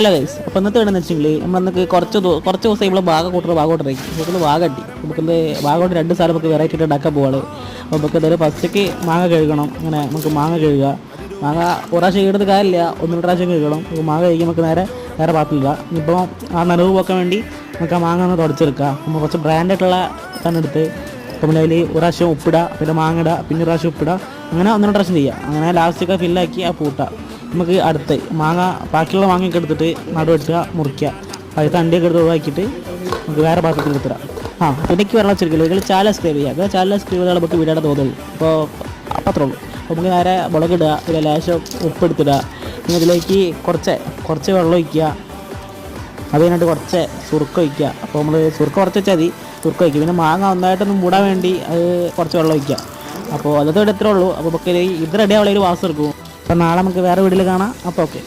അല്ല ഗൈസ്, അപ്പോൾ ഇന്നത്തെ വേണമെന്ന് വെച്ചെങ്കിൽ നമ്മളന്നൊക്കെ കുറച്ച് ദിവസം ഇവിടെ ഭാഗോട്ടിറക്കി നമുക്ക് ഭാഗട്ടി നമുക്കിത് ഭാഗോട്ട് 2 സാധനം നമുക്ക് വെറൈറ്റി ആയിട്ട് ഉണ്ടാക്കാൻ പോവാണ്. അപ്പോൾ നമുക്ക് എന്തായാലും ഫസ്റ്റൊക്കെ മാങ്ങ കഴുകണം. അങ്ങനെ നമുക്ക് മാങ്ങ കഴുകുക. മാങ്ങ ഒരു പ്രാവശ്യം കഴുകുന്നത് കാര്യമില്ല, 1-2 പ്രാവശ്യം കഴുകണം. നമുക്ക് മാങ്ങ കഴുകി നമുക്ക് നേരെ പാത്തില്ല. ഇനിയിപ്പോൾ ആ നനവ് പോക്കാൻ വേണ്ടി നമുക്ക് ആ മാങ്ങ ഒന്ന് തുടച്ചെടുക്കുക. നമ്മൾ കുറച്ച് ബ്രാൻഡായിട്ടുള്ള തന്നെ എടുത്ത് നമ്മൾ അതിൽ ഒരു പ്രാവശ്യം ഉപ്പിടുക, പിന്നെ മാങ്ങ ഇടുക, പിന്നെ ഒരു പ്രാവശ്യം ഉപ്പിടുക, അങ്ങനെ 1-2 പ്രാവശ്യം ചെയ്യുക. അങ്ങനെ ലാസ്റ്റൊക്കെ ഫില്ലാക്കി ആ പൂട്ടുക. നമുക്ക് അടുത്ത് മാങ്ങ ബാക്കിയുള്ള മാങ്ങയൊക്കെ എടുത്തിട്ട് നടുവെട്ടുക, മുറിക്കുക. അതിൽ തണ്ടിയൊക്കെ എടുത്ത് ഒഴിവാക്കിയിട്ട് നമുക്ക് വേറെ പാത്രത്തിൽ എടുത്തിടാം. പിന്നെ എനിക്ക് വെള്ളം വെച്ചിരിക്കില്ല, നിങ്ങൾ ചാനൽ സബ്സ്ക്രൈബ് ചെയ്യുക. ചാനൽ സബ്സ്ക്രൈബ് ചെയ്താൽ നമുക്ക് വീഡിയോയുടെ തോന്നുള്ളൂ. അപ്പോൾ അത്രേ ഉള്ളൂ. അപ്പോൾ നമുക്ക് നേരെ മുളകിടുക, പിന്നെ ലേശം ഉപ്പെടുത്തിടുക, പിന്നെ ഇതിലേക്ക് കുറച്ച് വെള്ളം ഒഴിക്കുക. അത് കഴിഞ്ഞിട്ട് കുറച്ച് സുറുക്ക ഒഴിക്കുക. അപ്പോൾ നമ്മൾ സുറുക്ക കുറച്ച് വെച്ചാൽ മതി, സുറുക്ക ഒഴിക്കുക. പിന്നെ മാങ്ങ ഒന്നായിട്ടൊന്നും മൂടാൻ വേണ്ടി അത് കുറച്ച് വെള്ളം ഒഴിക്കുക. അപ്പോൾ അതൊക്കെ ഇവിടെ ഇത്രേ ഉള്ളൂ. അപ്പോൾ നമുക്ക് ഇത് റെഡി ആവുള്ള ഒരു വാസം എടുക്കും. അപ്പോൾ നാളെ നമുക്ക് വേറെ വീട്ടിൽ കാണാം. അപ്പോൾ ഓക്കെ.